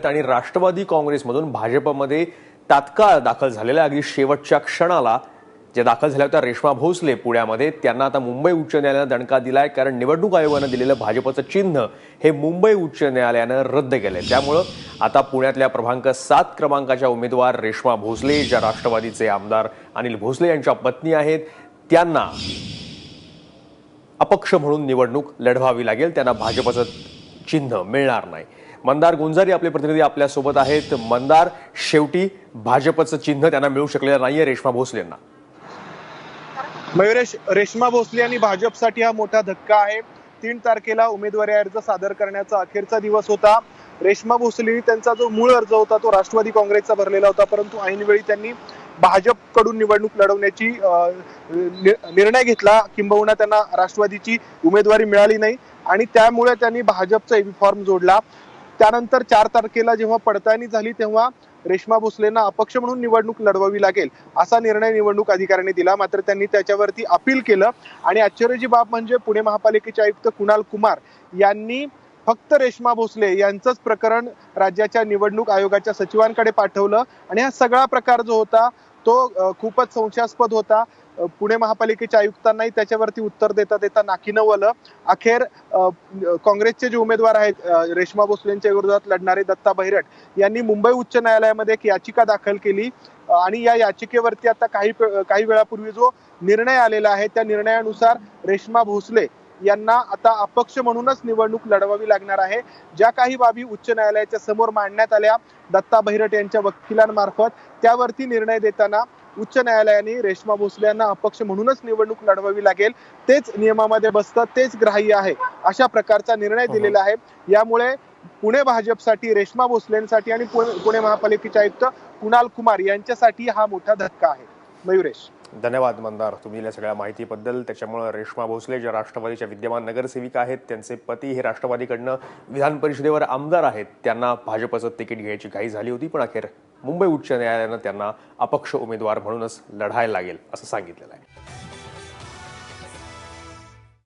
आणि राष्ट्रवादी काँग्रेसमधून भाजपमध्ये तात्काळ दाखल झालेल्या अगदी शेवटच्या क्षणाला जे दाखल झाल्या होत्या रेश्मा भोसले पुण्यामध्ये, त्यांना आता मुंबई उच्च न्यायालयानं दणका दिलाय, कारण निवडणूक आयोगानं दिलेलं भाजपचं चिन्ह हे मुंबई उच्च न्यायालयानं रद्द केलंय। त्यामुळे आता पुण्यातल्या क्रमांक 7 क्रमांकाच्या उमेदवार रेश्मा भोसले, ज्या राष्ट्रवादीचे आमदार अनिल भोसले यांच्या पत्नी आहेत, त्यांना अपक्ष म्हणून निवडणूक लढवावी लागेल। त्यांना भाजपचं चिन्ह मिळणार नाही। मंदार गुंजारी आपले प्रतिनिधी आपल्या सोबत आहेत। मंदार, शेवटी भाजपचं चिन्ह त्यांना मिळू शकलेलं नाहीये रेश्मा भोसलेंना। मयुरेश, रेश्मा भोसले आणि भाजपसाठी हा मोठा धक्का आहे। 3 तारखेला उमेदवारी अर्ज सादर करण्याचा अखेरचा दिवस होता। रेश्मा भोसलेंनी त्यांचा जो मूळ अर्ज होता तो राष्ट्रवादी काँग्रेसचा भरलेला होता, परंतु ऐनवेळी त्यांनी भाजपकडून निवडणूक लढवण्याची निर्णय घेतला, किंबहुना त्यांना राष्ट्रवादीची उमेदवारी मिळाली नाही आणि त्यामुळे त्यांनी भाजपचा एबी फॉर्म जोडला। त्यानंतर 4 तारखेला जेव्हा पडताळणी झाली तेव्हा रेश्मा भोसलेंना अपक्ष म्हणून निवडणूक लढवावी लागेल असा निर्णय निवडणूक अधिकाऱ्यांनी दिला। मात्र त्यांनी त्याच्यावरती अपील केलं आणि आश्चर्याची बाब म्हणजे पुणे महापालिकेचे आयुक्त कुणाल कुमार यांनी फक्त रेश्मा भोसले यांचंच प्रकरण राज्याच्या निवडणूक आयोगाच्या सचिवांकडे पाठवलं आणि हा सगळा प्रकार जो होता तो खूपच संशयास्पद होता। पुणे महापालिकेच्या आयुक्तांनाही त्याच्यावरती उत्तर देता देता नाकी नवलं। अखेर काँग्रेसचे जे उमेदवार आहेत रेश्मा भोसलेंच्या विरोधात लढणारे दत्ता बहिरट यांनी मुंबई उच्च न्यायालयामध्ये एक याचिका दाखल केली आणि या याचिकेवरती आता काही वेळापूर्वी जो निर्णय आलेला आहे त्या निर्णयानुसार रेश्मा भोसले यांना आता अपक्ष म्हणूनच निवडणूक लढवावी लागणार आहे। ज्या काही बाबी उच्च न्यायालयाच्या समोर मांडण्यात आल्या दत्ता बहिरट यांच्या वकिलांमार्फत, त्यावरती निर्णय देताना उच्च न्यायालयाने रेश्मा भोसले यांना अपक्ष म्हणूनच निवडणूक लढवावी लागेल, तेच नियमामध्ये बसतं, तेच ग्राह्य आहे, अशा प्रकारचा निर्णय दिलेला आहे। यामुळे पुणे भाजपसाठी, रेश्मा भोसलेंसाठी आणि पुणे महापालिकेचे आयुक्त कुणाल कुमार यांच्यासाठी हा मोठा धक्का आहे। मयुरेश, धन्यवाद मंदार, तुम्ही दिलेल्या सगळ्या माहितीबद्दल। त्याच्यामुळे रेश्मा भोसले ज्या राष्ट्रवादीच्या विद्यमान नगरसेविका आहेत, त्यांचे पती हे राष्ट्रवादीकडनं विधान परिषदेवर आमदार आहेत, त्यांना भाजपचं तिकीट घ्यायची घाई झाली होती, पण अखेर मुंबई उच्च न्यायालयानं त्यांना अपक्ष उमेदवार म्हणूनच लढायला लागेल असं सांगितलेलं आहे।